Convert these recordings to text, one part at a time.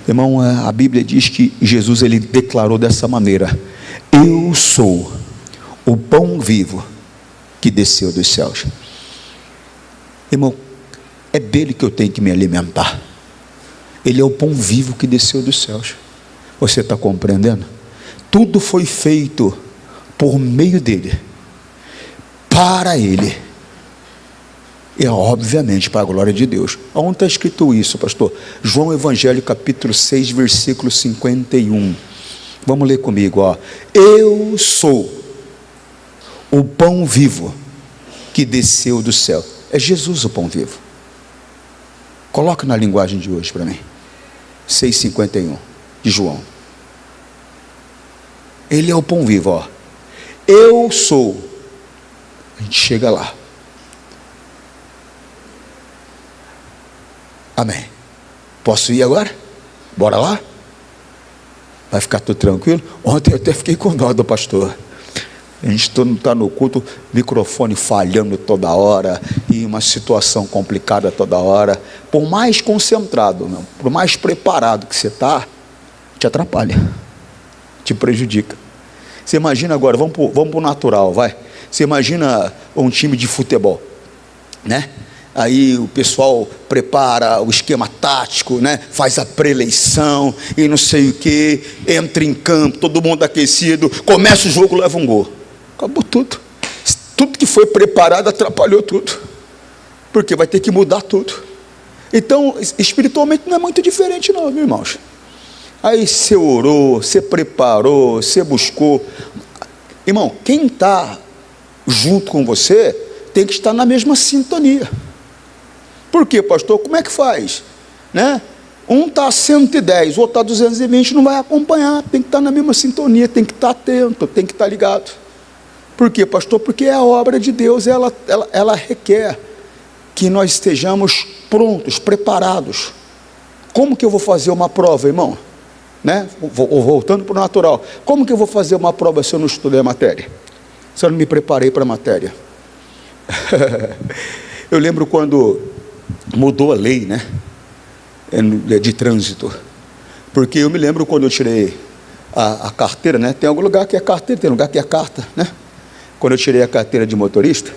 Irmão, a Bíblia diz que Jesus, ele declarou dessa maneira: eu sou o pão vivo que desceu dos céus. Irmão, é dele que eu tenho que me alimentar. Ele é o pão vivo que desceu dos céus. Você está compreendendo? Tudo foi feito por meio dele, para ele, e obviamente para a glória de Deus. Onde está escrito isso, pastor? João Evangelho capítulo 6, versículo 51. Vamos ler comigo, ó. Eu sou o pão vivo que desceu do céu. É Jesus o pão vivo. Coloca na linguagem de hoje para mim. 6,51 de João. Ele é o pão vivo, ó. Eu sou. A gente chega lá. Amém. Posso ir agora? Bora lá? Vai ficar tudo tranquilo? Ontem eu até fiquei com dó do pastor. A gente não está no culto, microfone falhando toda hora, e uma situação complicada toda hora. Por mais concentrado, não, por mais preparado que você está, te atrapalha, te prejudica. Você imagina agora, vamos para o natural, vai. Você imagina um time de futebol, né? Aí o pessoal prepara o esquema tático, né? Faz a pré-eleição e não sei o que, entra em campo, todo mundo aquecido, começa o jogo, leva um gol. Acabou tudo. Tudo que foi preparado atrapalhou tudo, porque vai ter que mudar tudo. Então, espiritualmente não é muito diferente não, meus irmãos. Aí você orou, você preparou, você buscou. Irmão, quem está junto com você tem que estar na mesma sintonia. Por quê, pastor? Como é que faz? Né? Um está a 110, o outro está a 220, não vai acompanhar. Tem que estar na mesma sintonia, tem que estar atento, tem que estar ligado. Por quê, pastor? Porque a obra de Deus, ela requer que nós estejamos prontos, preparados. Como que eu vou fazer uma prova, irmão? Né? Voltando para o natural. Como que eu vou fazer uma prova se eu não estudei a matéria? Se eu não me preparei para a matéria? Eu lembro quando mudou a lei, né, de trânsito, porque eu me lembro quando eu tirei a carteira, né, tem algum lugar que é carteira, tem lugar que é carta, né, quando eu tirei a carteira de motorista,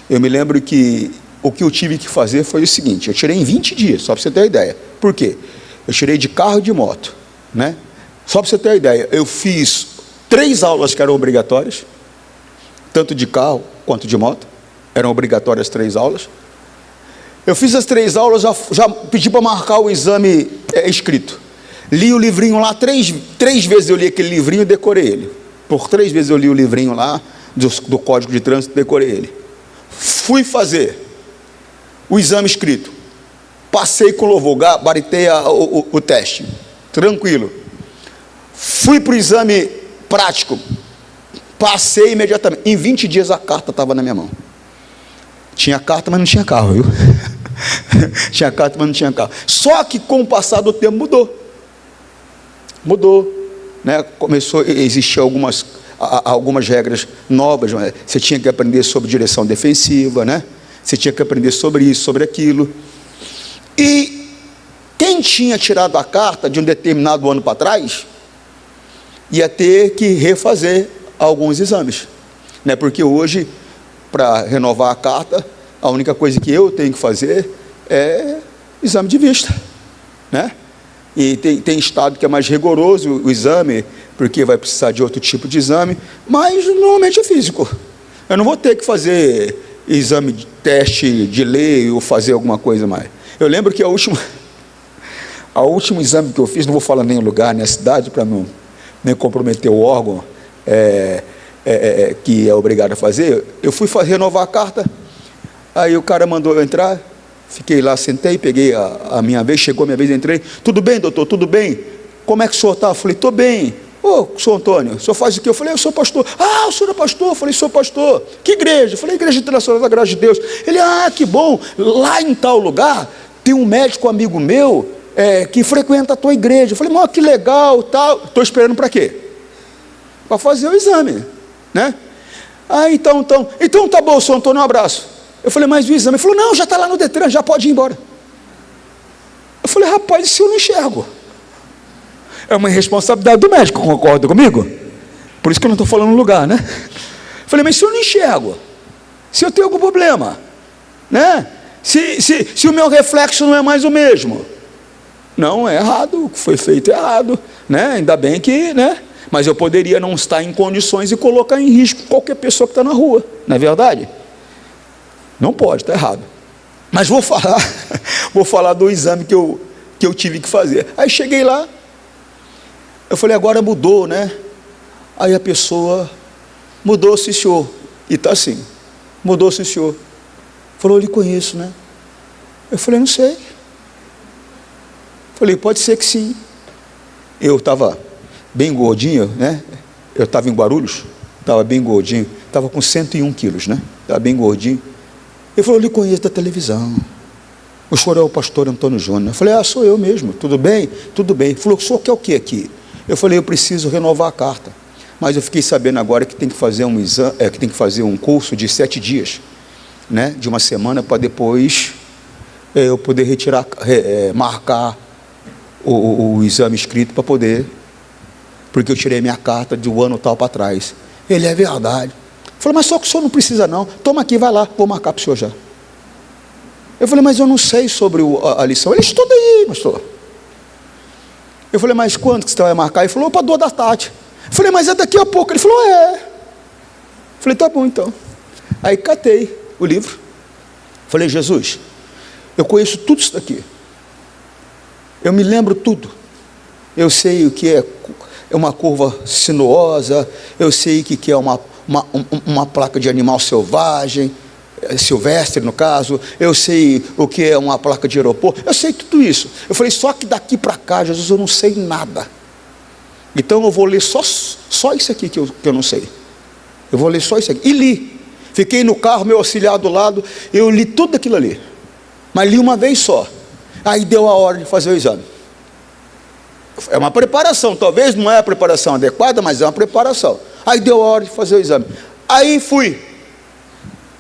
eu me lembro que o que eu tive que fazer foi o seguinte: eu tirei em 20 dias, só para você ter uma ideia. Por quê? Eu tirei de carro e de moto, né, só para você ter uma ideia, eu fiz 3 aulas que eram obrigatórias, tanto de carro quanto de moto, eram obrigatórias 3 aulas. Eu fiz as 3 aulas, já pedi para marcar o exame escrito. Li o livrinho lá, 3 vezes eu li aquele livrinho e decorei ele. Por 3 vezes eu li o livrinho lá, do Código de Trânsito, decorei ele. Fui fazer o exame escrito. Passei com louvor, gabaritei o teste. Tranquilo. Fui para o exame prático. Passei imediatamente. Em 20 dias a carta estava na minha mão. Tinha carta, mas não tinha carro, viu? Tinha carta, mas não tinha carro. Só que com o passar do tempo mudou, né? Começou a existir algumas regras novas. Você tinha que aprender sobre direção defensiva, né? Você tinha que aprender sobre isso, sobre aquilo. E quem tinha tirado a carta de um determinado ano para trás ia ter que refazer alguns exames, né? Porque hoje, para renovar a carta, a única coisa que eu tenho que fazer é exame de vista, né? E tem estado que é mais rigoroso o exame, porque vai precisar de outro tipo de exame, mas normalmente é físico. Eu não vou ter que fazer exame de teste de lei ou fazer alguma coisa mais. Eu lembro que a último exame que eu fiz, não vou falar nem o lugar, nem a cidade, para não nem comprometer o órgão, que é obrigado a fazer. Eu fui renovar a carta, aí o cara mandou eu entrar, fiquei lá, sentei, peguei a minha vez, chegou a minha vez, entrei. Tudo bem, doutor? Tudo bem? Como é que o senhor está? Eu falei, estou bem. Ô, senhor Antônio, o senhor faz o quê? Eu falei, eu sou pastor. Ah, o senhor é pastor? Eu falei, sou pastor. Que igreja? Eu falei, Igreja Internacional da Graça de Deus. Ele, que bom, lá em tal lugar, tem um médico amigo meu, que frequenta a tua igreja. Eu falei, mas que legal, tal. Estou esperando para quê? Para fazer o exame, né? Então tá bom, senhor Antônio, um abraço. Eu falei, mas o exame? Ele falou, não, já está lá no Detran, já pode ir embora. Eu falei, rapaz, isso eu não enxergo. É uma irresponsabilidade do médico, concorda comigo? Por isso que eu não estou falando no lugar, né? Eu falei, mas se eu não enxergo, se eu tenho algum problema, né? Se o meu reflexo não é mais o mesmo, não, é errado, o que foi feito é errado, né? Ainda bem que, né? Mas eu poderia não estar em condições e colocar em risco qualquer pessoa que está na rua, não é verdade? Não pode, está errado. Mas vou falar do exame que eu tive que fazer. Aí cheguei lá, eu falei, agora mudou, né? Aí a pessoa, mudou, sim, senhor. E está assim, mudou, sim, senhor. Falou, eu lhe conheço, né? Eu falei, não sei. Falei, pode ser que sim. Eu estava bem gordinho, né? Eu estava em Guarulhos, estava bem gordinho, estava com 101 quilos, né? Estava bem gordinho. Ele falou, eu lhe conheço da televisão. O senhor é o pastor Antônio Júnior. Eu falei, sou eu mesmo, tudo bem? Tudo bem. Ele falou, o senhor quer o que aqui? Eu falei, eu preciso renovar a carta. Mas eu fiquei sabendo agora que tem que fazer um exame, que tem que fazer um curso de 7 dias, né? De uma semana, para depois eu poder retirar, marcar o exame escrito para poder, porque eu tirei minha carta de um ano tal para trás. Ele, é verdade. Eu falei, mas só que o senhor não precisa não, toma aqui, vai lá, vou marcar para o senhor já. Eu falei, mas eu não sei sobre a lição. Ele, estuda aí, pastor. Eu falei, mas quando que você vai marcar? Ele falou, para 2 da tarde. Eu falei, mas é daqui a pouco. Ele falou, é. Eu falei, tá bom então. Aí catei o livro. Falei, Jesus, eu conheço tudo isso daqui. Eu me lembro tudo. Eu sei o que é uma curva sinuosa, eu sei o que é uma placa de animal selvagem, silvestre no caso, eu sei o que é uma placa de aeroporto, eu sei tudo isso. Eu falei, só que daqui para cá, Jesus, eu não sei nada. Então eu vou ler só isso aqui que eu não sei. Eu vou ler só isso aqui. E li. Fiquei no carro, meu auxiliar do lado, eu li tudo aquilo ali. Mas li uma vez só. Aí deu a hora de fazer o exame. É uma preparação, talvez não é a preparação adequada, mas é uma preparação. Aí deu a hora de fazer o exame. Aí fui.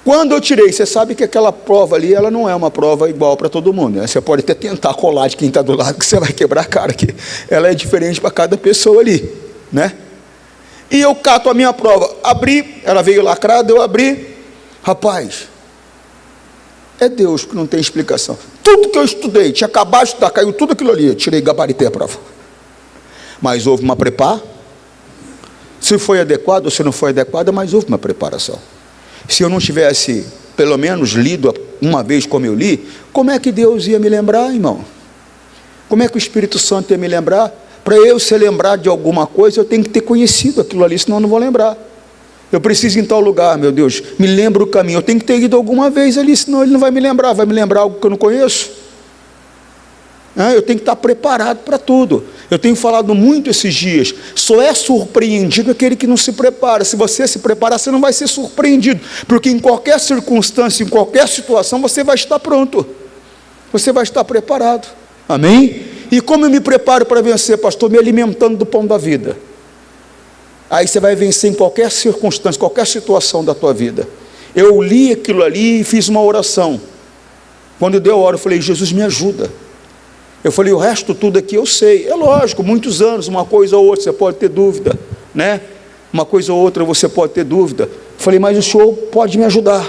Quando eu tirei, você sabe que aquela prova ali, ela não é uma prova igual para todo mundo, né? Você pode até tentar colar de quem está do lado, que você vai quebrar a cara, que ela é diferente para cada pessoa ali, né? E eu cato a minha prova, abri, ela veio lacrada, eu abri, rapaz, é Deus que não tem explicação. Tudo que eu estudei, tinha acabado de estudar, caiu tudo aquilo ali, eu tirei, gabaritei a prova. Mas houve uma preparação, se foi adequado ou se não foi adequada, mas houve uma preparação. Se eu não tivesse, pelo menos, lido uma vez como eu li, como é que Deus ia me lembrar, irmão? Como é que o Espírito Santo ia me lembrar? Para eu ser lembrado de alguma coisa, eu tenho que ter conhecido aquilo ali, senão eu não vou lembrar. Eu preciso ir em tal lugar, meu Deus, me lembra o caminho. Eu tenho que ter ido alguma vez ali, senão ele não vai me lembrar algo que eu não conheço. Eu tenho que estar preparado para tudo. Eu tenho falado muito esses dias, só é surpreendido aquele que não se prepara. Se você se preparar, você não vai ser surpreendido, porque em qualquer circunstância, em qualquer situação, você vai estar pronto, você vai estar preparado, amém? E como eu me preparo para vencer, pastor? Me alimentando do pão da vida. Aí você vai vencer em qualquer circunstância, qualquer situação da tua vida. Eu li aquilo ali e fiz uma oração. Quando deu a hora, eu falei, Jesus, me ajuda. Eu falei, o resto tudo aqui eu sei. É lógico, muitos anos, uma coisa ou outra você pode ter dúvida, né? Uma coisa ou outra você pode ter dúvida. Eu falei, mas o senhor pode me ajudar,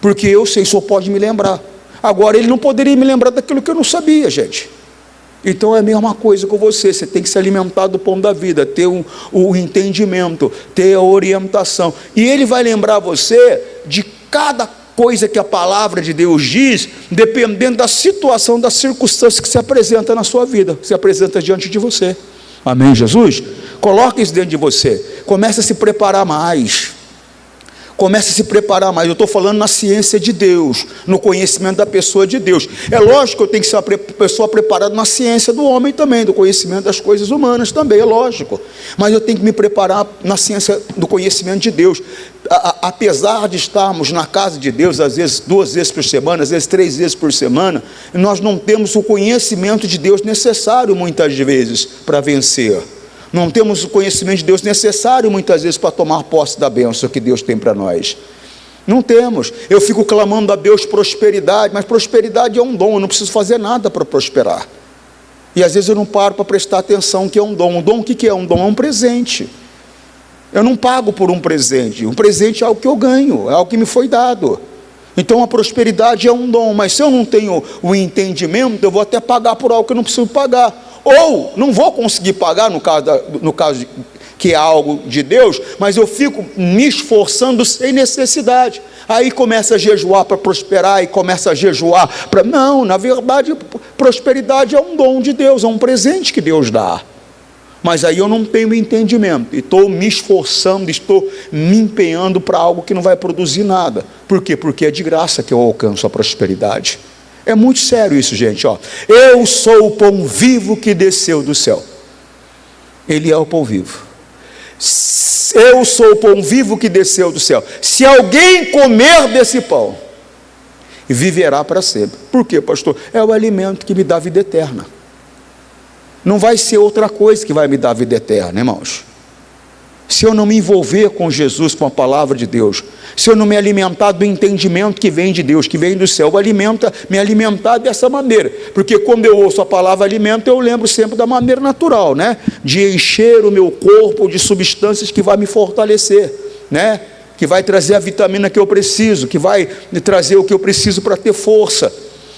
porque eu sei, o senhor pode me lembrar. Agora, ele não poderia me lembrar daquilo que eu não sabia, gente. Então é a mesma coisa com você tem que se alimentar do pão da vida, ter o entendimento, ter a orientação. E ele vai lembrar você de cada coisa que a palavra de Deus diz, dependendo da situação, da circunstância que se apresenta na sua vida, que se apresenta diante de você. Amém, Jesus? Coloque isso dentro de você, comece a se preparar mais, Comece a se preparar mais. Eu estou falando na ciência de Deus, no conhecimento da pessoa de Deus. É lógico que eu tenho que ser uma pessoa preparada na ciência do homem também, do conhecimento das coisas humanas também, é lógico. Mas eu tenho que me preparar na ciência do conhecimento de Deus. Apesar de estarmos na casa de Deus, às vezes 2 vezes por semana, às vezes 3 vezes por semana, nós não temos o conhecimento de Deus necessário muitas vezes para vencer. Não temos o conhecimento de Deus necessário muitas vezes para tomar posse da bênção que Deus tem para nós. Não temos. Eu fico clamando a Deus prosperidade, mas prosperidade é um dom, eu não preciso fazer nada para prosperar. E às vezes eu não paro para prestar atenção que é um dom. Um dom, o que é um dom? É um presente. Eu não pago por um presente. Um presente é algo que eu ganho, é algo que me foi dado. Então a prosperidade é um dom, mas se eu não tenho o entendimento, eu vou até pagar por algo que eu não preciso pagar. Ou não vou conseguir pagar, no caso que é algo de Deus, mas eu fico me esforçando sem necessidade. Aí começa a jejuar para prosperar, e começa a jejuar para... Não, na verdade, prosperidade é um dom de Deus, é um presente que Deus dá. Mas aí eu não tenho entendimento, e estou me esforçando, estou me empenhando para algo que não vai produzir nada. Por quê? Porque é de graça que eu alcanço a prosperidade. É muito sério isso, gente. Eu sou o pão vivo que desceu do céu. Ele é o pão vivo. Eu sou o pão vivo que desceu do céu. Se alguém comer desse pão, viverá para sempre. Por quê, pastor? É o alimento que me dá vida eterna. Não vai ser outra coisa que vai me dar vida eterna, irmãos. Se eu não me envolver com Jesus, com a palavra de Deus, se eu não me alimentar do entendimento que vem de Deus, que vem do céu, me alimentar dessa maneira, porque quando eu ouço a palavra alimento, eu lembro sempre da maneira natural, né? De encher o meu corpo de substâncias que vai me fortalecer, né? Que vai trazer a vitamina que eu preciso, que vai me trazer o que eu preciso para ter força.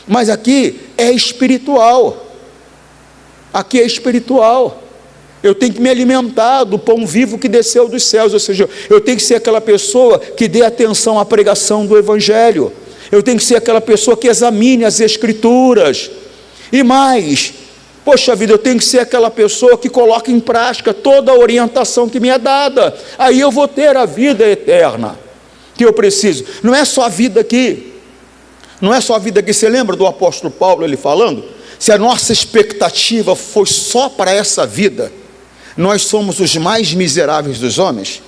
Mas aqui é espiritual. Aqui é espiritual. Eu tenho que me alimentar do pão vivo que desceu dos céus, ou seja, eu tenho que ser aquela pessoa que dê atenção à pregação do Evangelho, eu tenho que ser aquela pessoa que examine as Escrituras, e mais, poxa vida, eu tenho que ser aquela pessoa que coloca em prática toda a orientação que me é dada, aí eu vou ter a vida eterna, que eu preciso. Não é só a vida aqui, você lembra do apóstolo Paulo, ele falando, se a nossa expectativa foi só para essa vida, nós somos os mais miseráveis dos homens.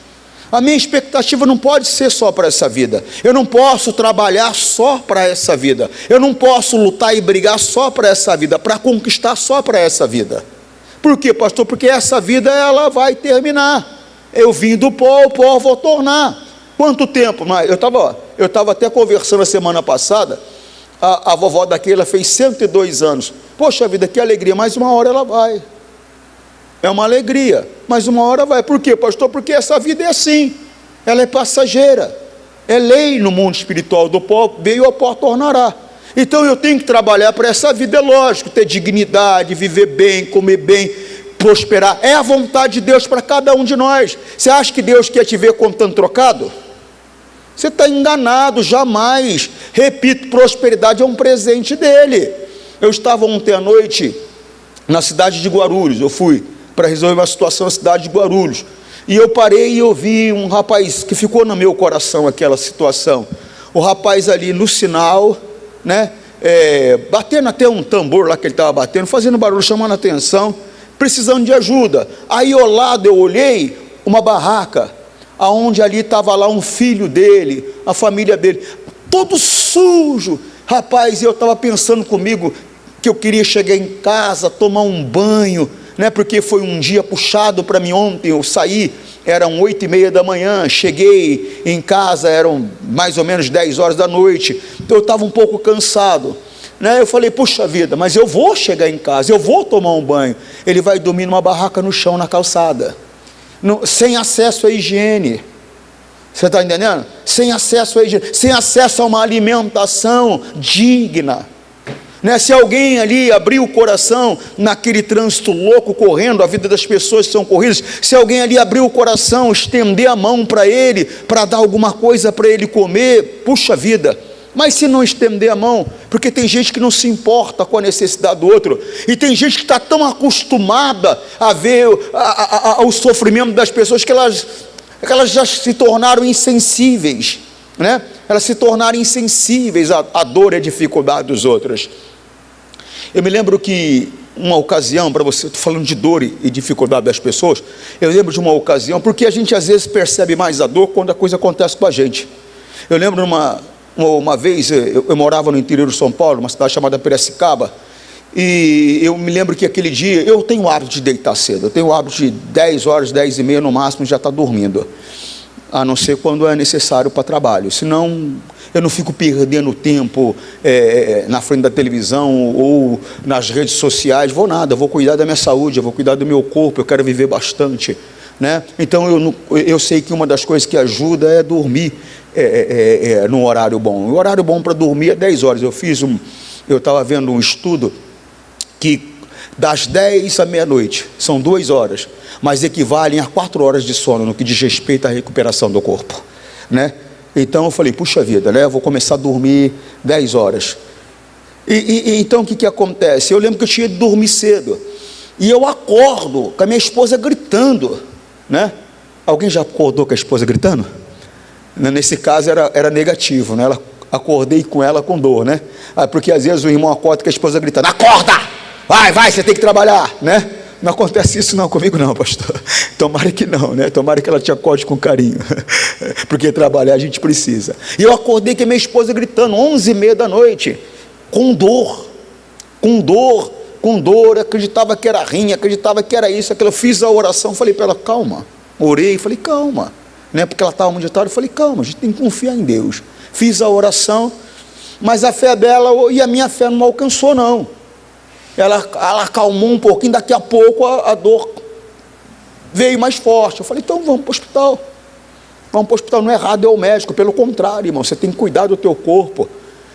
A minha expectativa não pode ser só para essa vida. Eu não posso trabalhar só para essa vida. Eu não posso lutar e brigar só para essa vida, para conquistar só para essa vida. Por quê, pastor? Porque essa vida ela vai terminar. Eu vim do pó, o pó vou tornar. Quanto tempo? Eu estava até conversando a semana passada, a vovó daquela fez 102 anos. Poxa vida, que alegria, mais uma hora ela vai. É uma alegria, mas uma hora vai. Por quê, pastor? Porque essa vida é assim, ela é passageira, é lei no mundo espiritual, do pó veio, ao pó tornará. Então eu tenho que trabalhar para essa vida, é lógico, ter dignidade, viver bem, comer bem, prosperar, é a vontade de Deus para cada um de nós. Você acha que Deus quer te ver contando trocado? Você está enganado, jamais. Repito, prosperidade é um presente dele. Eu estava ontem à noite na cidade de Guarulhos, eu fui para resolver uma situação na cidade de Guarulhos, e eu parei e eu vi um rapaz, que ficou no meu coração aquela situação, o rapaz ali no sinal, né, batendo até um tambor lá que ele estava batendo, fazendo barulho, chamando a atenção, precisando de ajuda. Aí ao lado eu olhei uma barraca, aonde ali estava lá um filho dele, a família dele, todo sujo. Rapaz, eu estava pensando comigo, que eu queria chegar em casa, tomar um banho, né, porque foi um dia puxado para mim ontem. Eu saí, eram 8h30 da manhã, cheguei em casa, eram mais ou menos 10 horas da noite, então eu estava um pouco cansado, né? Eu falei, puxa vida, mas eu vou chegar em casa, eu vou tomar um banho. Ele vai dormir numa barraca no chão, na calçada, sem acesso à higiene. Você está entendendo? Sem acesso à higiene, sem acesso a uma alimentação digna, né? Se alguém ali abrir o coração naquele trânsito louco correndo, a vida das pessoas são corridas, se alguém ali abrir o coração, estender a mão para ele, para dar alguma coisa para ele comer, puxa vida. Mas se não estender a mão, porque tem gente que não se importa com a necessidade do outro, e tem gente que está tão acostumada a ver o sofrimento das pessoas, que elas é que elas já se tornaram insensíveis, né? Elas se tornaram insensíveis à dor e à dificuldade dos outros. Eu me lembro que uma ocasião, para você, estou falando de dor e dificuldade das pessoas, eu lembro de uma ocasião, porque a gente às vezes percebe mais a dor quando a coisa acontece com a gente. Eu lembro uma vez, eu morava no interior de São Paulo, uma cidade chamada Piracicaba, e eu me lembro que aquele dia, eu tenho o hábito de deitar cedo, eu tenho o hábito de 10 horas, 10 e meia no máximo, já estar dormindo, a não ser quando é necessário para trabalho, senão eu não fico perdendo tempo na frente da televisão ou nas redes sociais, vou nada, vou cuidar da minha saúde, eu vou cuidar do meu corpo, eu quero viver bastante, né? Então eu sei que uma das coisas que ajuda é dormir no horário bom. O horário bom para dormir é 10 horas. Eu estava vendo um estudo que das 10 à meia-noite são 2 horas, mas equivalem a 4 horas de sono no que diz respeito à recuperação do corpo, né? Então eu falei, puxa vida, né? Eu vou começar a dormir 10 horas. Então o que acontece? Eu lembro que eu tinha de dormir cedo, e eu acordo com a minha esposa gritando, né? Alguém já acordou com a esposa gritando? Nesse caso era negativo, né? Acordei com ela com dor, né? Porque às vezes o irmão acorda com a esposa gritando, acorda! Vai, você tem que trabalhar, né? Não acontece isso não comigo não, pastor. Tomara que não, né? Tomara que ela te acorde com carinho, porque trabalhar a gente precisa. E eu acordei com a minha esposa gritando, 11h30 da noite, com dor, acreditava que era rinha, acreditava que era isso, aquilo. Eu fiz a oração, falei para ela, calma. Orei, falei, calma, né? Porque ela estava muito agitada, eu falei, calma, a gente tem que confiar em Deus. Fiz a oração, mas a fé dela e a minha fé não alcançou não. Ela acalmou um pouquinho, daqui a pouco a dor veio mais forte. Eu falei, então vamos para o hospital. Vamos para o hospital, não é errado, é o médico. Pelo contrário, irmão, você tem que cuidar do teu corpo.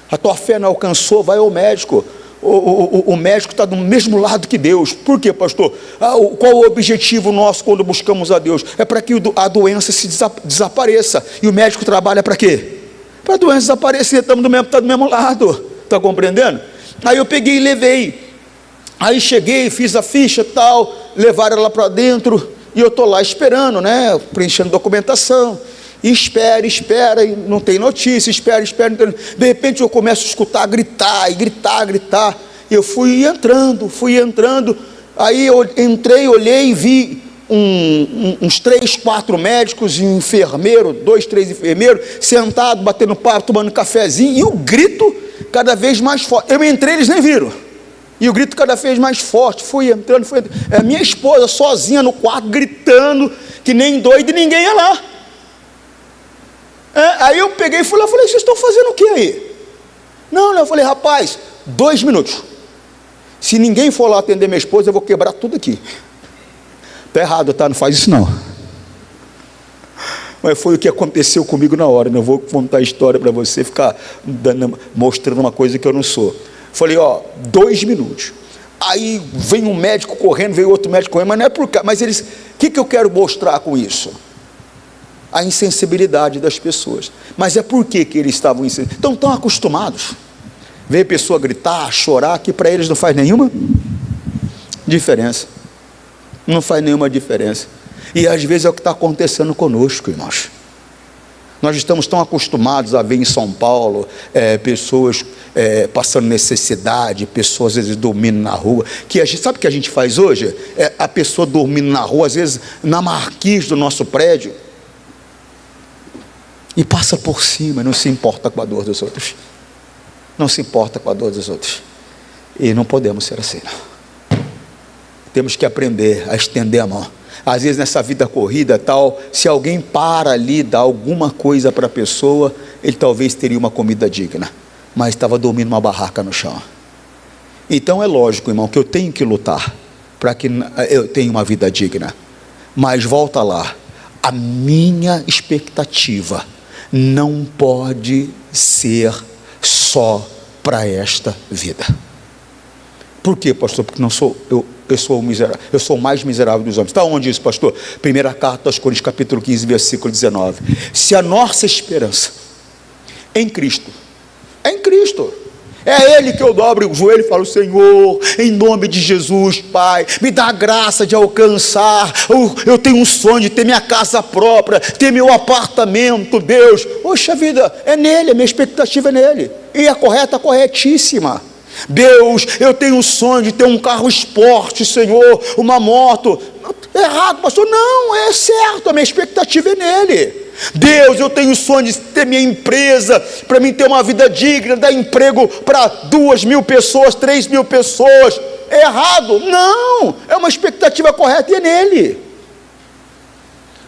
A tua fé não alcançou, vai ao médico. O médico está do mesmo lado que Deus. Por quê, pastor? Qual o objetivo nosso quando buscamos a Deus? É para que a doença se desapareça. E o médico trabalha para quê? Para a doença desaparecer, está do mesmo lado. Está compreendendo? Aí eu peguei e levei. Aí cheguei, fiz a ficha e tal, levaram ela para dentro, e eu estou lá esperando, né, preenchendo documentação, e espera, e não tem notícia, espera, de repente eu começo a escutar, gritar, e eu fui entrando, aí eu entrei, olhei e vi uns 3, 4 médicos e um enfermeiro, 2, 3 enfermeiros, sentados, batendo papo, tomando cafezinho, e o grito cada vez mais forte. Eu entrei, eles nem viram. E o grito cada vez mais forte, fui entrando. A minha esposa sozinha no quarto, gritando, que nem doido, e ninguém ia lá. Aí eu peguei e fui lá, falei, vocês estão fazendo o que aí? Não, eu falei, rapaz, 2 minutos. Se ninguém for lá atender minha esposa, eu vou quebrar tudo aqui. Está errado, tá? Não faz isso não. Mas foi o que aconteceu comigo na hora. Não vou contar a história para você ficar mostrando uma coisa que eu não sou. Falei, 2 minutos. Aí vem um médico correndo, veio outro médico correndo, mas não é por cá. Mas eles, o que eu quero mostrar com isso? A insensibilidade das pessoas. Mas é por que eles estavam insensíveis? Estão tão acostumados. Ver a pessoa gritar, chorar, que para eles não faz nenhuma diferença. Não faz nenhuma diferença. E às vezes é o que está acontecendo conosco, irmãos. Nós estamos tão acostumados a ver em São Paulo pessoas passando necessidade, pessoas às vezes dormindo na rua, que a gente, sabe o que a gente faz hoje? A pessoa dormindo na rua, às vezes na marquise do nosso prédio, e passa por cima, não se importa com a dor dos outros. Não se importa com a dor dos outros. E não podemos ser assim, não. Temos que aprender a estender a mão. Às vezes nessa vida corrida tal, se alguém para ali, dá alguma coisa para a pessoa, ele talvez teria uma comida digna, mas estava dormindo numa barraca no chão. Então é lógico, irmão, que eu tenho que lutar para que eu tenha uma vida digna. Mas volta lá, a minha expectativa não pode ser só para esta vida. Por quê, pastor? Porque não sou eu sou miserável, eu sou o mais miserável dos homens. Está onde isso, pastor? Primeira carta aos Coríntios, capítulo 15, versículo 19. Se a nossa esperança em Cristo, É Ele que eu dobro o joelho e falo: Senhor, em nome de Jesus, Pai, me dá a graça de alcançar. Eu tenho um sonho de ter minha casa própria, ter meu apartamento, Deus. Poxa vida, é nele, a minha expectativa é nele. E a correta, corretíssima. Deus, eu tenho um sonho de ter um carro esporte, Senhor, uma moto. Errado, pastor, não, é certo, a minha expectativa é nele. Deus, eu tenho o sonho de ter minha empresa, para mim ter uma vida digna, dar emprego para 2.000 pessoas, 3.000 pessoas. É errado? Não, é uma expectativa correta e é nele.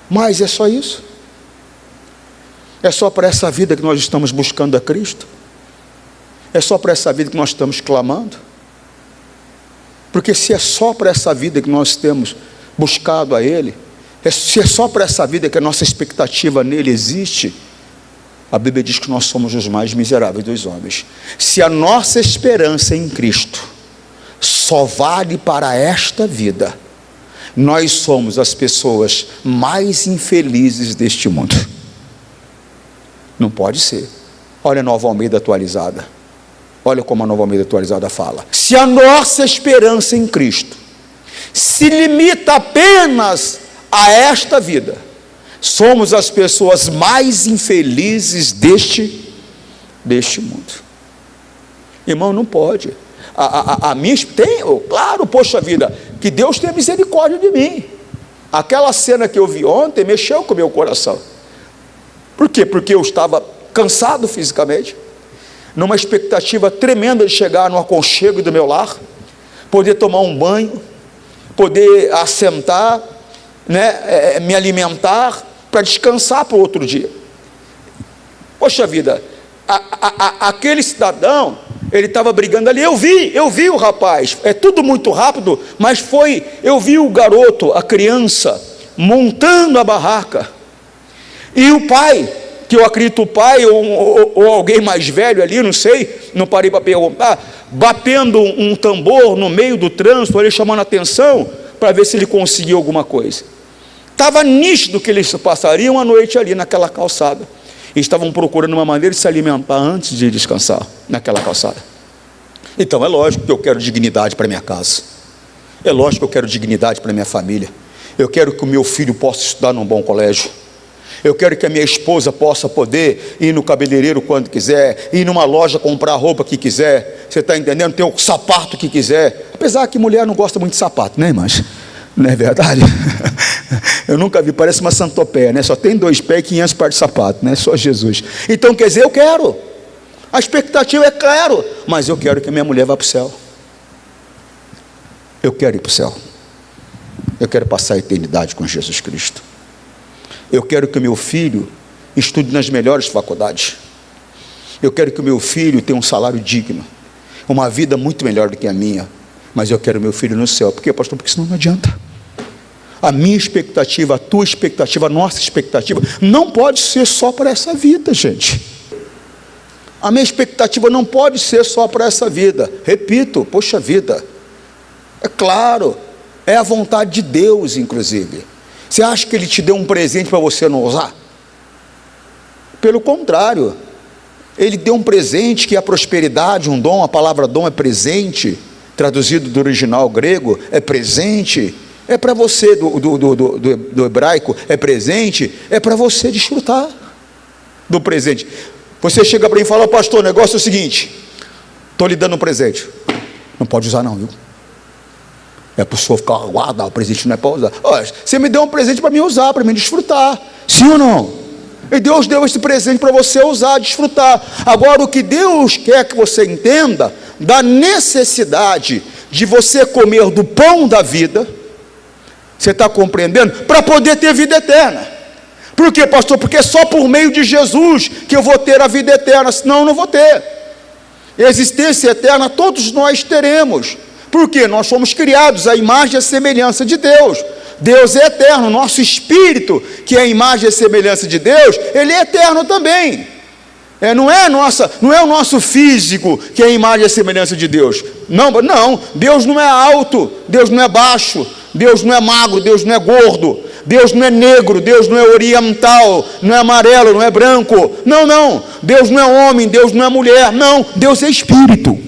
Mas é só isso? É só para essa vida que nós estamos buscando a Cristo? É só para essa vida que nós estamos clamando? Porque se é só para essa vida que nós temos buscado a Ele, se é só para essa vida que a nossa expectativa nele existe, a Bíblia diz que nós somos os mais miseráveis dos homens. Se a nossa esperança em Cristo só vale para esta vida, nós somos as pessoas mais infelizes deste mundo. Não pode ser. Olha a Nova Almeida atualizada. Olha como a Nova Almeida atualizada fala: se a nossa esperança em Cristo se limita apenas a esta vida, somos as pessoas mais infelizes deste mundo. Irmão, não pode. A minha tem, claro, poxa vida, que Deus tenha misericórdia de mim. Aquela cena que eu vi ontem mexeu com o meu coração. Por quê? Porque eu estava cansado fisicamente, numa expectativa tremenda de chegar no aconchego do meu lar, poder tomar um banho, poder assentar, né, me alimentar, para descansar para o outro dia. Poxa vida, aquele cidadão, ele estava brigando ali, eu vi o rapaz, é tudo muito rápido, mas eu vi o garoto, a criança, montando a barraca, e o pai, que eu acredito o pai, ou alguém mais velho ali, não sei, não parei para perguntar, batendo um tambor no meio do trânsito, ali chamando a atenção, para ver se ele conseguia alguma coisa. Estava nítido que eles passariam a noite ali naquela calçada, e estavam procurando uma maneira de se alimentar antes de descansar naquela calçada. Então é lógico que eu quero dignidade para minha casa, é lógico que eu quero dignidade para minha família, eu quero que o meu filho possa estudar num bom colégio, eu quero que a minha esposa possa poder ir no cabeleireiro quando quiser, ir numa loja comprar a roupa que quiser, você está entendendo? Ter o sapato que quiser, apesar que mulher não gosta muito de sapato, né, irmãs? Não é verdade? Eu nunca vi, parece uma santopeia, né? Só tem 2 pés e 500 pares de sapato, né? Só Jesus. Então, quer dizer, eu quero. A expectativa é claro, mas eu quero que a minha mulher vá para o céu. Eu quero ir para o céu. Eu quero passar a eternidade com Jesus Cristo. Eu quero que o meu filho estude nas melhores faculdades. Eu quero que o meu filho tenha um salário digno, uma vida muito melhor do que a minha. Mas eu quero meu filho no céu. Por quê, pastor? Porque senão não adianta. A minha expectativa, a tua expectativa, a nossa expectativa não pode ser só para essa vida, gente. A minha expectativa não pode ser só para essa vida. Repito, poxa vida, é claro, é a vontade de Deus, inclusive. Você acha que Ele te deu um presente para você não usar? Pelo contrário, Ele deu um presente que é a prosperidade, um dom. A palavra dom é presente, traduzido do original grego, é presente. É para você, do hebraico, é presente, é para você desfrutar do presente. Você chega para mim e fala: pastor, o negócio é o seguinte, estou lhe dando um presente, não pode usar não, viu? É para o senhor ficar guardado, o presente não é para usar. Olha, você me deu um presente para mim usar, para mim desfrutar, sim ou não? E Deus deu esse presente para você usar, desfrutar. Agora, o que Deus quer que você entenda, da necessidade de você comer do pão da vida, você está compreendendo? Para poder ter vida eterna. Por quê, pastor? Porque é só por meio de Jesus que eu vou ter a vida eterna, senão eu não vou ter. Existência eterna todos nós teremos. Por quê? Nós fomos criados à imagem e à semelhança de Deus. Deus é eterno, nosso espírito, que é a imagem e a semelhança de Deus, ele é eterno também. Não é o nosso físico que é a imagem e a semelhança de Deus. Não, Deus não é alto, Deus não é baixo, Deus não é magro, Deus não é gordo. Deus não é negro, Deus não é oriental, não é amarelo, não é branco. Não, não. Deus não é homem, Deus não é mulher. Não, Deus é espírito.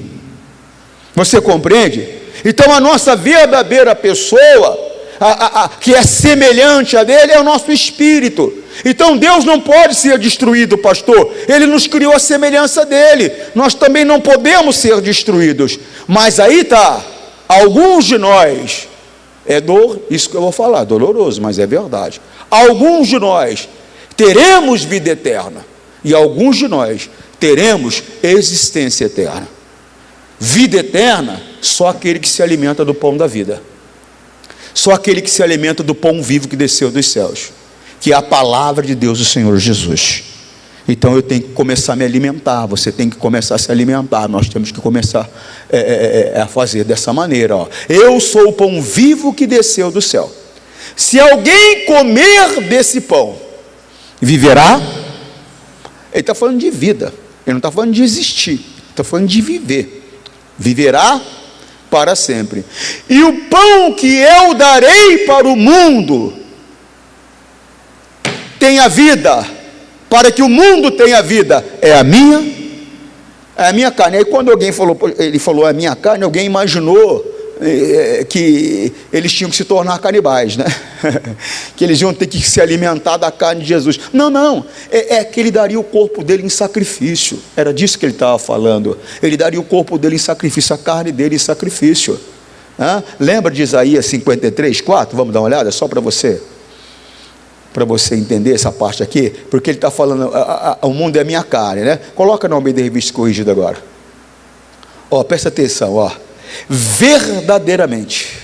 Você compreende? Então a nossa verdadeira pessoa, que é semelhante a dele, é o nosso espírito. Então Deus não pode ser destruído, pastor. Ele nos criou a semelhança dele. Nós também não podemos ser destruídos. Mas aí está, alguns de nós, é dor, isso que eu vou falar, doloroso, mas é verdade. Alguns de nós teremos vida eterna, e alguns de nós teremos existência eterna. Vida eterna, só aquele que se alimenta do pão da vida, só aquele que se alimenta do pão vivo que desceu dos céus, que é a palavra de Deus, o Senhor Jesus. Então eu tenho que começar a me alimentar, você tem que começar a se alimentar, nós temos que começar a fazer dessa maneira, ó. Eu sou o pão vivo que desceu do céu. Se alguém comer desse pão, viverá. Ele está falando de vida, ele não está falando de existir, ele está falando de viver. Viverá para sempre. E o pão que eu darei para o mundo tem a vida, para que o mundo tenha vida, é a minha carne. Aí quando alguém falou, ele falou a minha carne, alguém imaginou que eles tinham que se tornar canibais, né? Que eles iam ter que se alimentar da carne de Jesus. Não, não, é que ele daria o corpo dele em sacrifício. Era disso que ele estava falando. Ele daria o corpo dele em sacrifício, a carne dele em sacrifício. Lembra de Isaías 53:4? Vamos dar uma olhada só para você entender essa parte aqui, porque ele está falando, o mundo é minha carne, né? Coloca no Almeida Revista Corrigida agora. Ó, presta atenção, ó. Verdadeiramente,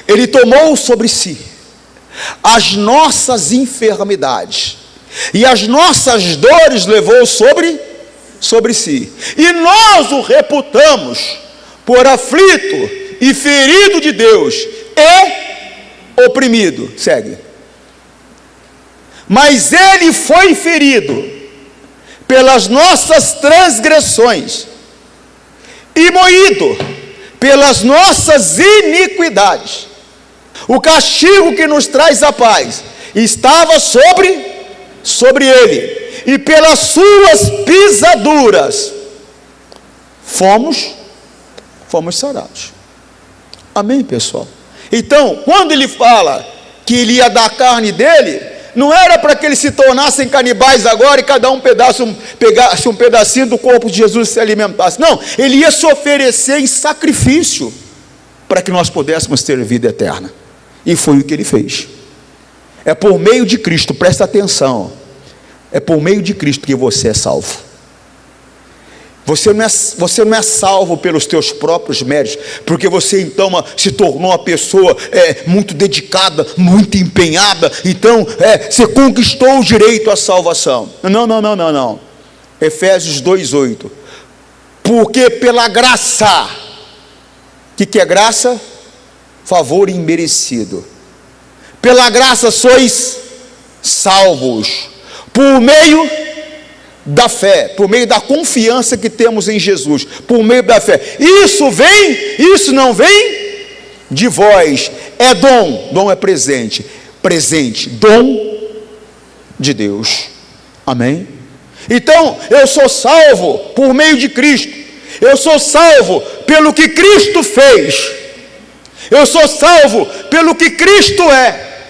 ele tomou sobre si as nossas enfermidades, e as nossas dores levou sobre si, e nós o reputamos por aflito e ferido de Deus, e oprimido. Segue. Mas ele foi ferido pelas nossas transgressões e moído pelas nossas iniquidades. O castigo que nos traz a paz estava sobre ele, e pelas suas pisaduras fomos sarados. Amém, pessoal? Então, quando ele fala que ele ia dar a carne dele, não era para que eles se tornassem canibais agora e cada um pegasse um pedacinho do corpo de Jesus e se alimentasse. Não, ele ia se oferecer em sacrifício para que nós pudéssemos ter vida eterna. E foi o que ele fez. É por meio de Cristo, presta atenção, é por meio de Cristo que você é salvo. Você não é salvo pelos teus próprios méritos, porque você então se tornou uma pessoa muito dedicada, muito empenhada, então você conquistou o direito à salvação. Não. Efésios 2:8. Porque pela graça, o que é graça? Favor imerecido. Pela graça sois salvos, por meio da fé, por meio da confiança que temos em Jesus, por meio da fé. Isso não vem de vós, é dom é presente, dom de Deus. Amém? Então, eu sou salvo por meio de Cristo, eu sou salvo pelo que Cristo fez, eu sou salvo pelo que Cristo é,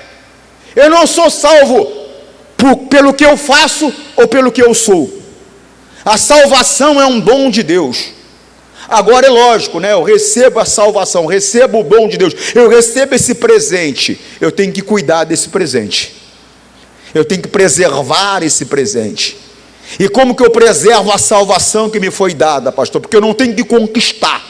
eu não sou salvo pelo que eu faço ou pelo que eu sou. A salvação é um dom de Deus. Agora é lógico, né? Eu recebo a salvação, recebo o dom de Deus, eu recebo esse presente, eu tenho que cuidar desse presente, eu tenho que preservar esse presente. E como que eu preservo a salvação que me foi dada, pastor? Porque eu não tenho que conquistar,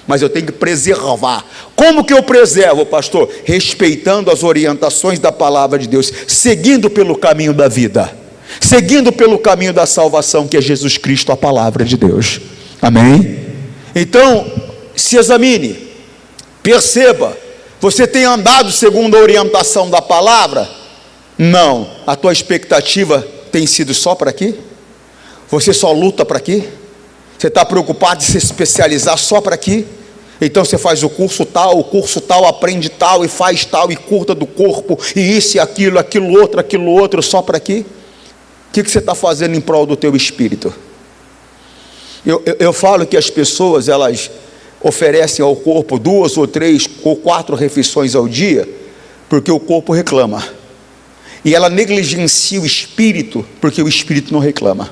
mas eu tenho que preservar. Como que eu preservo, pastor? Respeitando as orientações da palavra de Deus, seguindo pelo caminho da vida, seguindo pelo caminho da salvação, que é Jesus Cristo, a palavra de Deus. Amém? Então, se examine, perceba, você tem andado segundo a orientação da palavra? Não. A tua expectativa tem sido só para aqui? Você só luta para aqui? Você está preocupado em se especializar só para aqui? Então você faz o curso tal, aprende tal, e faz tal, e curta do corpo, e isso e aquilo outro, só para quê? O que você está fazendo em prol do teu espírito? Eu falo que as pessoas, elas oferecem ao corpo 2 ou 3 ou 4 refeições ao dia, porque o corpo reclama, e ela negligencia o espírito, porque o espírito não reclama.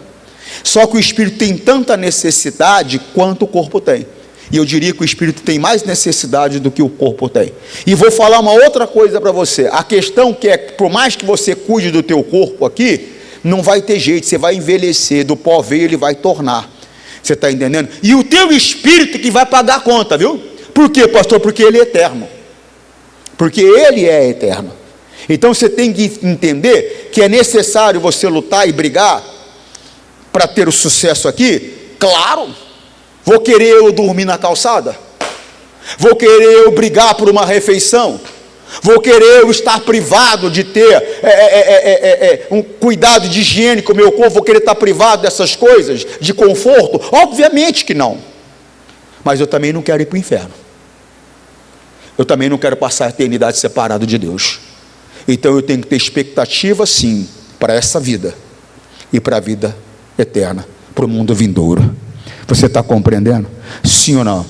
Só que o espírito tem tanta necessidade quanto o corpo tem, e eu diria que o espírito tem mais necessidade do que o corpo tem. E vou falar uma outra coisa para você. A questão que é, por mais que você cuide do teu corpo aqui, não vai ter jeito, você vai envelhecer, do pó veio ele vai tornar. Você está entendendo? E o teu espírito que vai pagar a conta, viu? Por quê, pastor? Porque ele é eterno. Porque ele é eterno. Então você tem que entender que é necessário você lutar e brigar para ter o sucesso aqui. Claro. Vou querer eu dormir na calçada? Vou querer eu brigar por uma refeição? Vou querer eu estar privado de ter um cuidado de higiene com o meu corpo? Vou querer estar privado dessas coisas, de conforto? Obviamente que não. Mas eu também não quero ir para o inferno. Eu também não quero passar a eternidade separado de Deus. Então eu tenho que ter expectativa sim, para essa vida e para a vida eterna, para o mundo vindouro. Você está compreendendo? Sim ou não?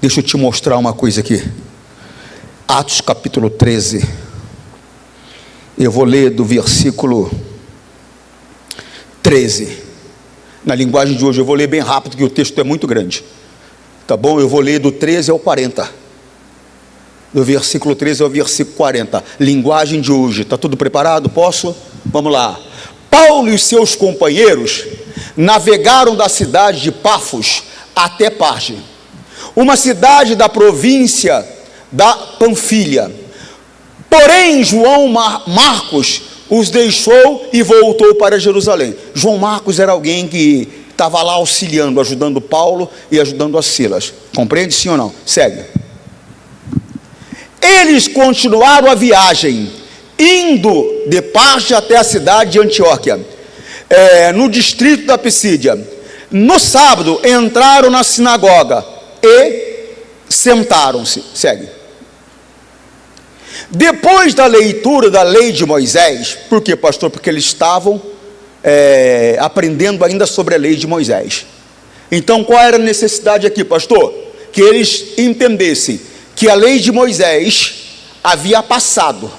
Deixa eu te mostrar uma coisa aqui. Atos capítulo 13. Eu vou ler do versículo 13. Na linguagem de hoje eu vou ler bem rápido, porque o texto é muito grande. Tá bom? Eu vou ler do 13 ao 40. Do versículo 13 ao versículo 40. Linguagem de hoje. Está tudo preparado? Posso? Vamos lá. Paulo e os seus companheiros navegaram da cidade de Pafos até Perge, uma cidade da província da Panfilha. Porém João Marcos os deixou e voltou para Jerusalém. João Marcos era alguém que estava lá auxiliando, ajudando Paulo e ajudando a Silas. Compreende sim ou não? Segue. Eles continuaram a viagem, indo de Perge até a cidade de Antioquia, no distrito da Pisídia. No sábado entraram na sinagoga e sentaram-se. Segue. Depois da leitura da lei de Moisés. Por quê, pastor? Porque eles estavam aprendendo ainda sobre a lei de Moisés. Então qual era a necessidade aqui, pastor? Que eles entendessem que a lei de Moisés havia passado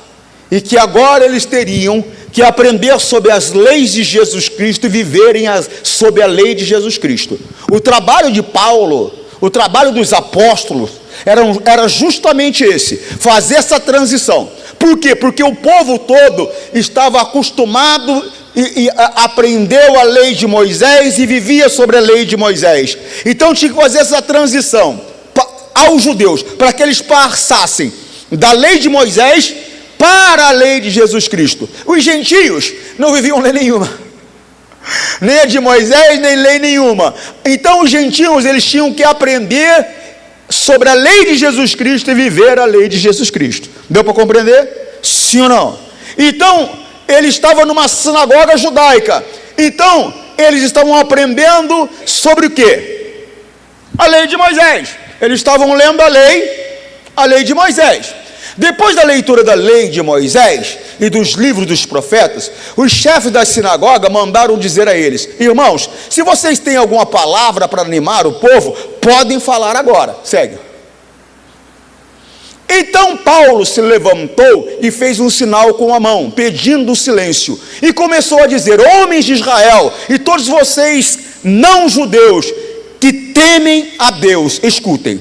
e que agora eles teriam que aprender sobre as leis de Jesus Cristo e viverem sob a lei de Jesus Cristo. O trabalho de Paulo, o trabalho dos apóstolos, era justamente esse, fazer essa transição. Por quê? Porque o povo todo estava acostumado e aprendeu a lei de Moisés e vivia sobre a lei de Moisés. Então tinha que fazer essa transição aos judeus, para que eles passassem da lei de Moisés para a lei de Jesus Cristo. Os gentios não viviam lei nenhuma, nem a de Moisés, nem lei nenhuma. Então os gentios, eles tinham que aprender sobre a lei de Jesus Cristo e viver a lei de Jesus Cristo. Deu para compreender? Sim ou não? Então, eles estavam numa sinagoga judaica. Então, eles estavam aprendendo sobre o quê? A lei de Moisés. Eles estavam lendo a lei de Moisés. Depois da leitura da lei de Moisés e dos livros dos profetas, os chefes da sinagoga mandaram dizer a eles: irmãos, se vocês têm alguma palavra para animar o povo, podem falar agora. Segue. Então Paulo se levantou e fez um sinal com a mão, pedindo silêncio, e começou a dizer: homens de Israel, e todos vocês não judeus, que temem a Deus, escutem.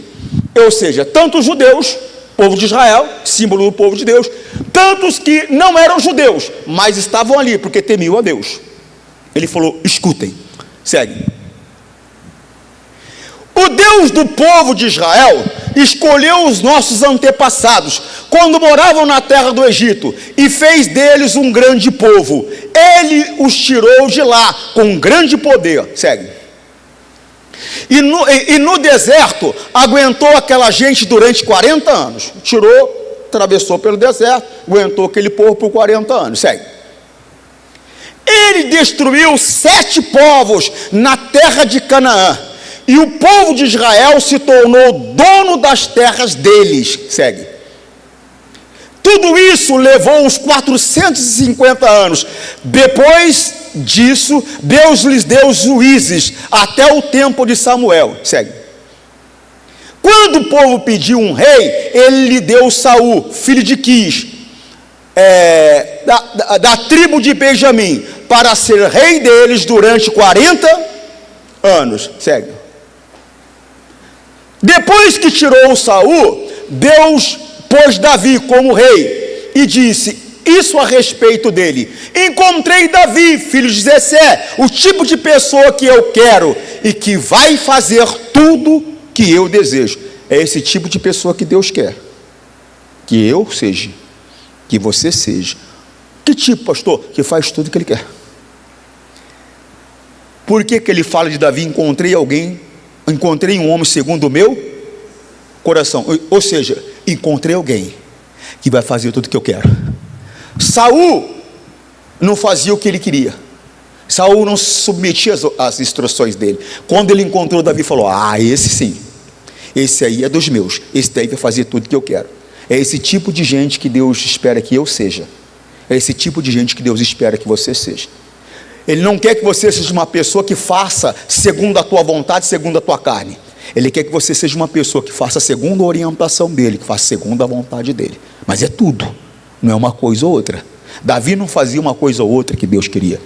Ou seja, tanto os judeus, povo de Israel, símbolo do povo de Deus, tantos que não eram judeus, mas estavam ali porque temiam a Deus. Ele falou: escutem. Segue. O Deus do povo de Israel escolheu os nossos antepassados quando moravam na terra do Egito e fez deles um grande povo. Ele os tirou de lá com grande poder. Segue. E no deserto aguentou aquela gente durante 40 anos. Tirou, atravessou pelo deserto, aguentou aquele povo por 40 anos. Segue. Ele destruiu 7 povos na terra de Canaã, e o povo de Israel se tornou dono das terras deles. Segue. Tudo isso levou uns 450 anos. Depois disso, Deus lhes deu juízes até o tempo de Samuel. Segue. Quando o povo pediu um rei, ele lhe deu Saul, filho de Quis, da tribo de Benjamim, para ser rei deles durante 40 anos. Segue. Depois que tirou Saul, Deus pôs Davi como rei e disse isso a respeito dele: encontrei Davi, filho de Jessé, o tipo de pessoa que eu quero e que vai fazer tudo que eu desejo. É esse tipo de pessoa que Deus quer que eu seja, que você seja. Que tipo, pastor? Que faz tudo o que ele quer. Por que ele fala de Davi? Encontrei um homem segundo o meu coração. Ou seja, encontrei alguém que vai fazer tudo o que eu quero. Saul não fazia o que ele queria. Saul não se submetia às instruções dele. Quando ele encontrou Davi, falou: esse sim, esse aí é dos meus, esse daí vai fazer tudo que eu quero. É esse tipo de gente que Deus espera que eu seja. É esse tipo de gente que Deus espera que você seja. Ele não quer que você seja uma pessoa que faça segundo a tua vontade, segundo a tua carne. Ele quer que você seja uma pessoa que faça segundo a orientação dele, que faça segundo a vontade dele. Mas é tudo, não é uma coisa ou outra. Davi não fazia uma coisa ou outra que Deus queria.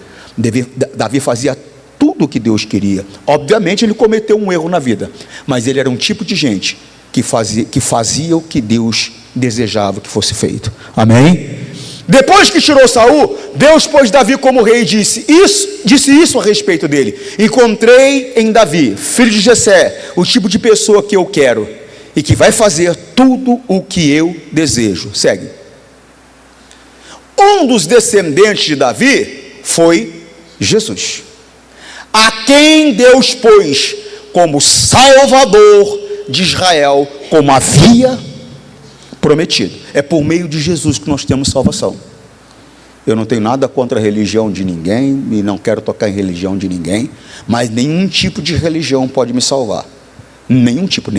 Davi fazia tudo o que Deus queria. Obviamente ele cometeu um erro na vida, mas ele era um tipo de gente que fazia o que Deus desejava que fosse feito. Amém? Depois que tirou Saul, Deus pôs Davi como rei e disse isso a respeito dele: encontrei em Davi, filho de Jessé, o tipo de pessoa que eu quero e que vai fazer tudo o que eu desejo. Segue. Um dos descendentes de Davi foi Jesus, a quem Deus pôs como Salvador de Israel, como havia prometido. É por meio de Jesus que nós temos salvação. Eu não tenho nada contra a religião de ninguém e não quero tocar em religião de ninguém, mas nenhum tipo de religião pode me salvar. Nenhum tipo.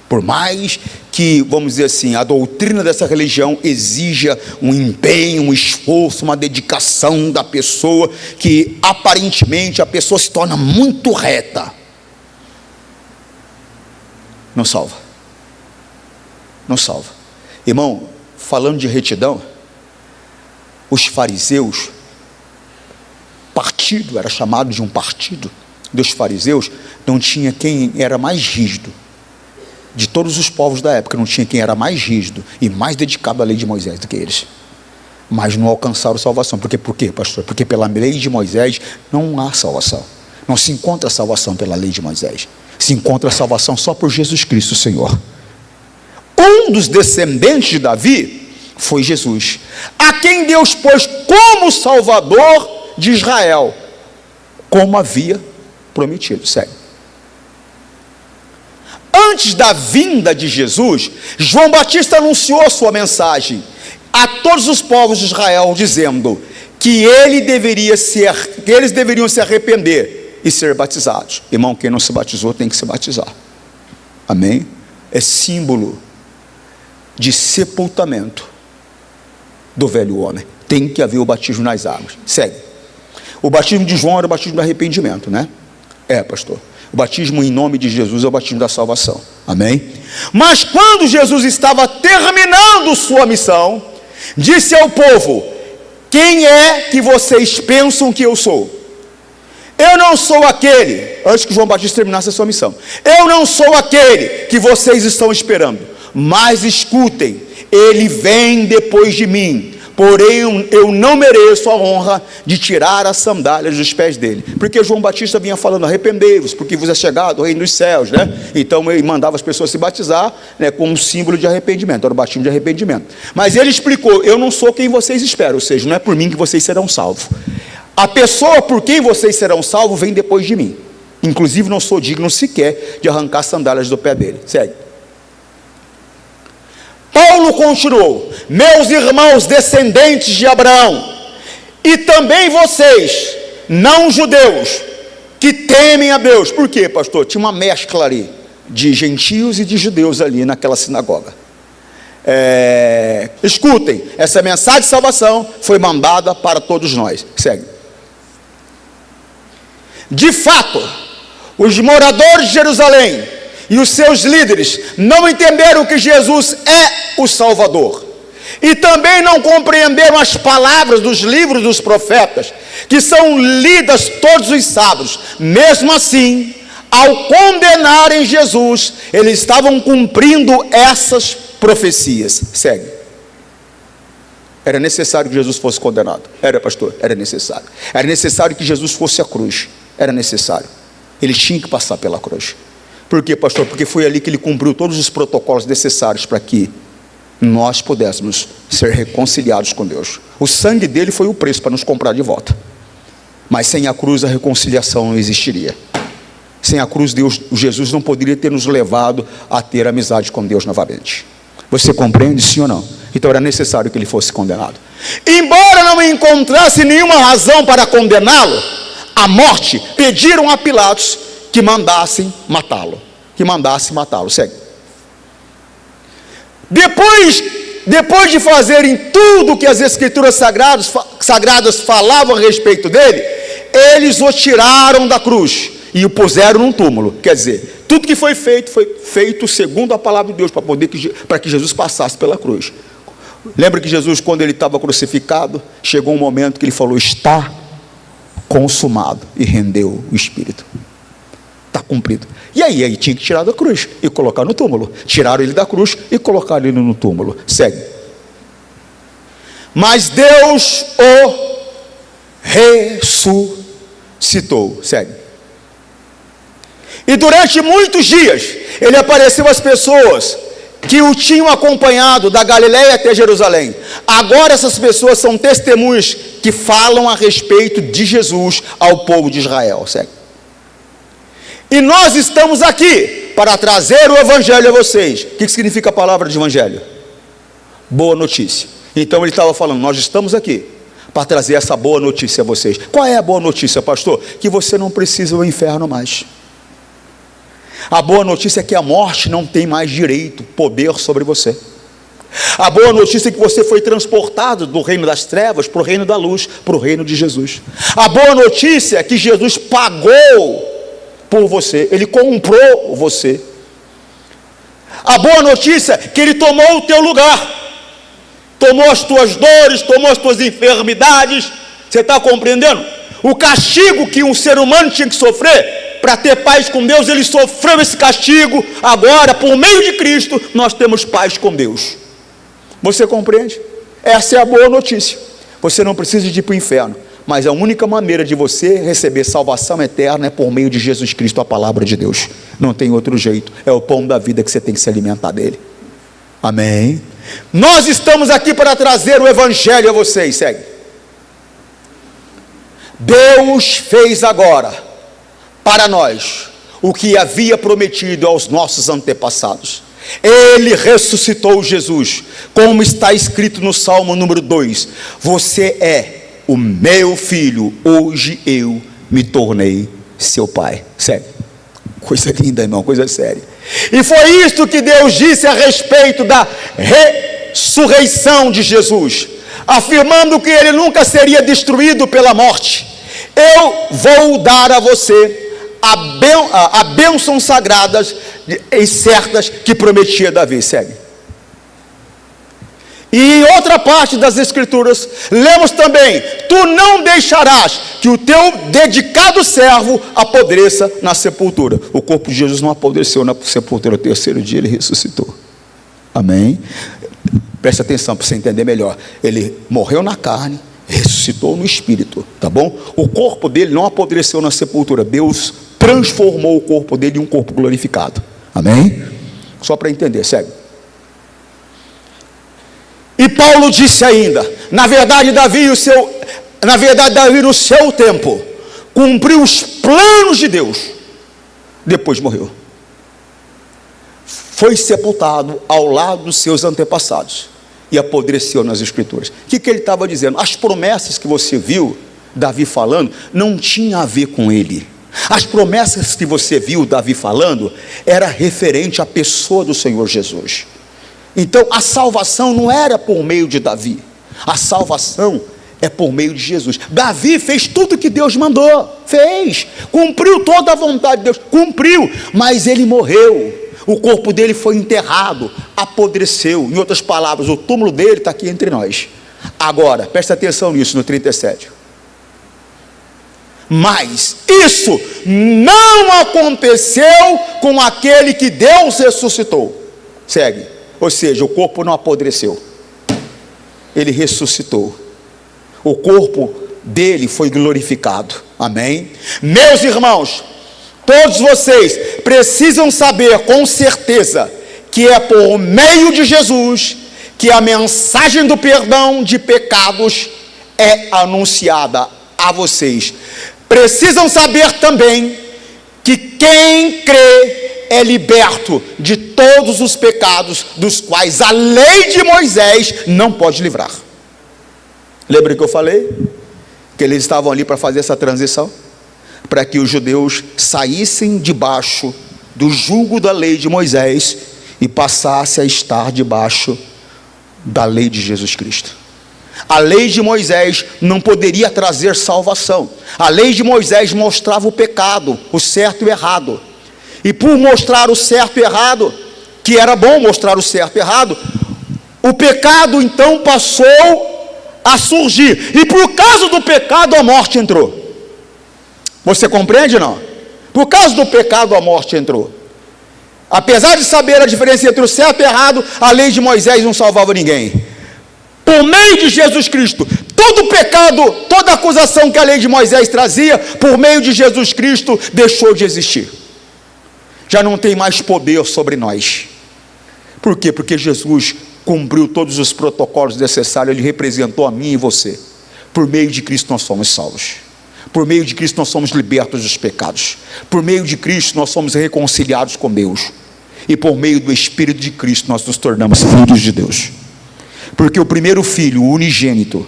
Por mais que, vamos dizer assim, a doutrina dessa religião exija um empenho, um esforço, uma dedicação da pessoa, que aparentemente a pessoa se torna muito reta, não salva. Não salva. Irmão, falando de retidão, os fariseus, era chamado de um partido dos fariseus, não tinha quem era mais rígido. De todos os povos da época, não tinha quem era mais rígido e mais dedicado à lei de Moisés do que eles. Mas não alcançaram salvação. Por quê, pastor? Porque pela lei de Moisés não há salvação. Não se encontra salvação pela lei de Moisés. Se encontra salvação só por Jesus Cristo, Senhor. Um dos descendentes de Davi foi Jesus, a quem Deus pôs como Salvador de Israel, como havia prometido. Segue. Antes da vinda de Jesus, João Batista anunciou a sua mensagem a todos os povos de Israel, dizendo que eles deveriam se arrepender e ser batizados. Irmão, quem não se batizou tem que se batizar. Amém? É símbolo de sepultamento do velho homem. Tem que haver o batismo nas águas. Segue. O batismo de João era o batismo do arrependimento, né? Pastor. O batismo em nome de Jesus é o batismo da salvação. Amém? Mas quando Jesus estava terminando sua missão, disse ao povo: quem é que vocês pensam que eu sou? Eu não sou aquele, antes que João Batista terminasse a sua missão, eu não sou aquele que vocês estão esperando, mas escutem, ele vem depois de mim, porém eu não mereço a honra de tirar as sandálias dos pés dele. Porque João Batista vinha falando: arrependei-vos, porque vos é chegado o reino dos céus, né? Então ele mandava as pessoas se batizar, né, como símbolo de arrependimento, era o batismo de arrependimento. Mas ele explicou: eu não sou quem vocês esperam, ou seja, não é por mim que vocês serão salvos. A pessoa por quem vocês serão salvos vem depois de mim. Inclusive não sou digno sequer de arrancar as sandálias do pé dele. Segue. Paulo continuou: meus irmãos descendentes de Abraão, e também vocês, não judeus, que temem a Deus. Por quê, pastor? Tinha uma mescla ali, de gentios e de judeus ali naquela sinagoga. Escutem, essa mensagem de salvação foi mandada para todos nós. Segue. De fato, os moradores de Jerusalém e os seus líderes não entenderam que Jesus é o Salvador, e também não compreenderam as palavras dos livros dos profetas, que são lidas todos os sábados. Mesmo assim, ao condenarem Jesus, eles estavam cumprindo essas profecias. Segue. Era necessário que Jesus fosse condenado. Era, pastor? Era necessário. Era necessário que Jesus fosse à cruz. Era necessário. Ele tinha que passar pela cruz. Por quê, pastor? Porque foi ali que ele cumpriu todos os protocolos necessários para que nós pudéssemos ser reconciliados com Deus. O sangue dele foi o preço para nos comprar de volta. Mas sem a cruz a reconciliação não existiria. Sem a cruz, Jesus não poderia ter nos levado a ter amizade com Deus novamente. Você compreende, sim ou não? Então era necessário que ele fosse condenado. Embora não encontrasse nenhuma razão para condená-lo à morte, pediram a Pilatos que mandassem matá-lo. Segue. Depois de fazerem tudo o que as Escrituras sagradas falavam a respeito dele, eles o tiraram da cruz e o puseram num túmulo. Quer dizer, tudo que foi feito segundo a palavra de Deus, para que Jesus passasse pela cruz. Lembra que Jesus, quando ele estava crucificado, chegou um momento que ele falou: está consumado, e rendeu o Espírito. Está cumprido. E aí tinha que tirar da cruz e colocar no túmulo. Tiraram ele da cruz e colocaram ele no túmulo. Segue. Mas Deus o ressuscitou. Segue. E durante muitos dias ele apareceu às pessoas que o tinham acompanhado da Galiléia até Jerusalém. Agora essas pessoas são testemunhas que falam a respeito de Jesus ao povo de Israel. Segue. E nós estamos aqui para trazer o evangelho a vocês. O que significa a palavra de evangelho? Boa notícia. Então ele estava falando: nós estamos aqui para trazer essa boa notícia a vocês. Qual é a boa notícia, pastor? Que você não precisa do inferno mais. A boa notícia é que a morte não tem mais direito, poder sobre você. A boa notícia é que você foi transportado do reino das trevas para o reino da luz, para o reino de Jesus. A boa notícia é que Jesus pagou por você, ele comprou você. A boa notícia é que ele tomou o teu lugar, tomou as tuas dores, tomou as tuas enfermidades. Você está compreendendo? O castigo que um ser humano tinha que sofrer para ter paz com Deus, ele sofreu esse castigo. Agora, por meio de Cristo, nós temos paz com Deus. Você compreende? Essa é a boa notícia. Você não precisa de ir para o inferno, mas a única maneira de você receber salvação eterna é por meio de Jesus Cristo, a palavra de Deus. Não tem outro jeito. É o pão da vida que você tem que se alimentar dele. Amém? Nós estamos aqui para trazer o evangelho a vocês. Segue. Deus fez agora para nós o que havia prometido aos nossos antepassados. Ele ressuscitou Jesus, como está escrito no Salmo número 2: você é o meu filho, hoje eu me tornei seu pai. Sério, coisa linda, irmão, coisa séria. E foi isto que Deus disse a respeito da ressurreição de Jesus, afirmando que ele nunca seria destruído pela morte. Eu vou dar a você a bênção sagradas e certas que prometia Davi. Segue. E em outra parte das Escrituras, lemos também: tu não deixarás que o teu dedicado servo apodreça na sepultura. O corpo de Jesus não apodreceu na sepultura, no terceiro dia ele ressuscitou. Amém? Preste atenção para você entender melhor. Ele morreu na carne, ressuscitou no espírito, tá bom? O corpo dele não apodreceu na sepultura. Deus transformou o corpo dele em um corpo glorificado. Amém? Só para entender, segue. E Paulo disse ainda: na verdade Davi no seu tempo cumpriu os planos de Deus, depois morreu, foi sepultado ao lado dos seus antepassados e apodreceu nas Escrituras. O que ele estava dizendo? As promessas que você viu Davi falando não tinha a ver com ele, As promessas que você viu Davi falando, era referente à pessoa do Senhor Jesus. Então a salvação não era por meio de Davi, a salvação é por meio de Jesus. Davi fez tudo que Deus mandou, fez, cumpriu toda a vontade de Deus, cumpriu, mas ele morreu, o corpo dele foi enterrado, apodreceu. Em outras palavras, o túmulo dele está aqui entre nós. Agora, presta atenção nisso no 37. Mas isso não aconteceu com aquele que Deus ressuscitou. Segue. Ou seja, o corpo não apodreceu, ele ressuscitou, o corpo dele foi glorificado. Amém? Meus irmãos, todos vocês precisam saber com certeza que é por meio de Jesus que a mensagem do perdão de pecados é anunciada a vocês. Precisam saber também que quem crê é liberto de todos os pecados dos quais a lei de Moisés não pode livrar. Lembra que eu falei? Que eles estavam ali para fazer essa transição, para que os judeus saíssem debaixo do jugo da lei de Moisés e passassem a estar debaixo da lei de Jesus Cristo. A lei de Moisés não poderia trazer salvação. A lei de Moisés mostrava o pecado, o certo e o errado. E por mostrar o certo e errado, que era bom mostrar o certo e errado, o pecado então passou a surgir. E por causa do pecado a morte entrou. Você compreende, não? Por causa do pecado a morte entrou. Apesar de saber a diferença entre o certo e o errado, a lei de Moisés não salvava ninguém. Por meio de Jesus Cristo, todo pecado, toda acusação que a lei de Moisés trazia, por meio de Jesus Cristo, deixou de existir. Já não tem mais poder sobre nós. Por quê? Porque Jesus cumpriu todos os protocolos necessários, ele representou a mim e você. Por meio de Cristo nós somos salvos. Por meio de Cristo nós somos libertos dos pecados. Por meio de Cristo nós somos reconciliados com Deus. E por meio do Espírito de Cristo nós nos tornamos filhos de Deus. Porque o primeiro filho, o unigênito,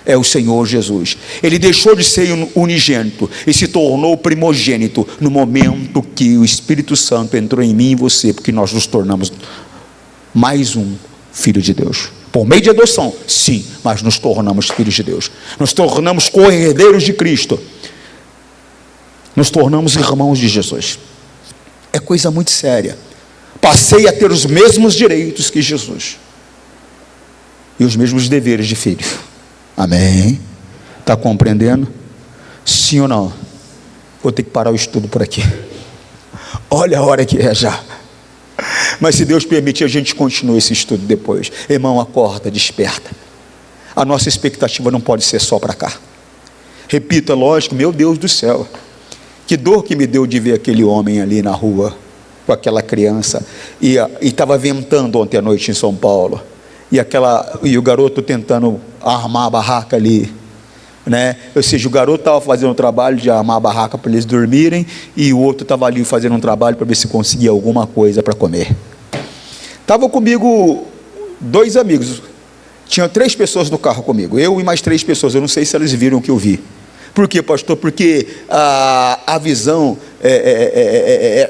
é o Senhor Jesus. Ele deixou de ser unigênito e se tornou primogênito no momento que o Espírito Santo entrou em mim e em você, porque nós nos tornamos mais um filho de Deus. Por meio de adoção, sim, mas nos tornamos filhos de Deus. Nos tornamos co-herdeiros de Cristo. Nos tornamos irmãos de Jesus. É coisa muito séria. Passei a ter os mesmos direitos que Jesus. E os mesmos deveres de filho. Amém? Está compreendendo? Sim ou não? Vou ter que parar o estudo por aqui. Olha a hora que é já. Mas se Deus permitir, a gente continua esse estudo depois. Irmão, acorda, desperta. A nossa expectativa não pode ser só para cá. Repita, lógico, meu Deus do céu. Que dor que me deu de ver aquele homem ali na rua, com aquela criança. E estava ventando ontem à noite em São Paulo. E o garoto tentando armar a barraca ali, né? Ou seja, o garoto estava fazendo um trabalho de armar a barraca para eles dormirem, e o outro estava ali fazendo um trabalho para ver se conseguia alguma coisa para comer. Estava comigo 2 amigos, tinha 3 pessoas no carro comigo, eu e mais 3 pessoas, eu não sei se eles viram o que eu vi. Por quê, pastor? Porque a visão,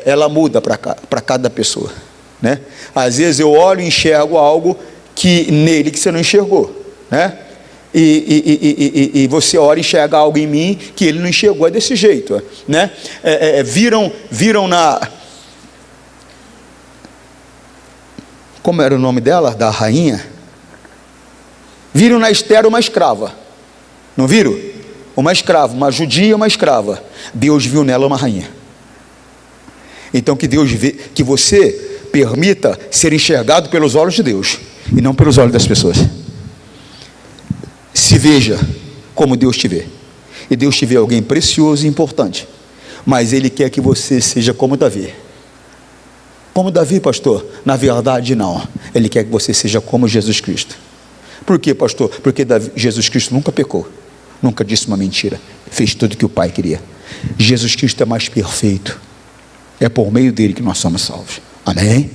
ela muda para cada pessoa, né? Às vezes eu olho e enxergo algo nele que você não enxergou, né? E você olha e enxerga algo em mim que ele não enxergou, é desse jeito, né? Viram na... Como era o nome dela? Da rainha? Viram na Esther uma escrava, não viram? Uma escrava, uma judia, uma escrava. Deus viu nela uma rainha. Então que Deus vê, que você permita ser enxergado pelos olhos de Deus e não pelos olhos das pessoas. Se veja como Deus te vê. E Deus te vê alguém precioso e importante, mas Ele quer que você seja como Davi. Como Davi, pastor? Na verdade não. Ele quer que você seja como Jesus Cristo. Por quê, pastor? Porque Jesus Cristo nunca pecou, nunca disse uma mentira, fez tudo o que o Pai queria. Jesus Cristo é mais perfeito. É por meio dele que nós somos salvos. Amém?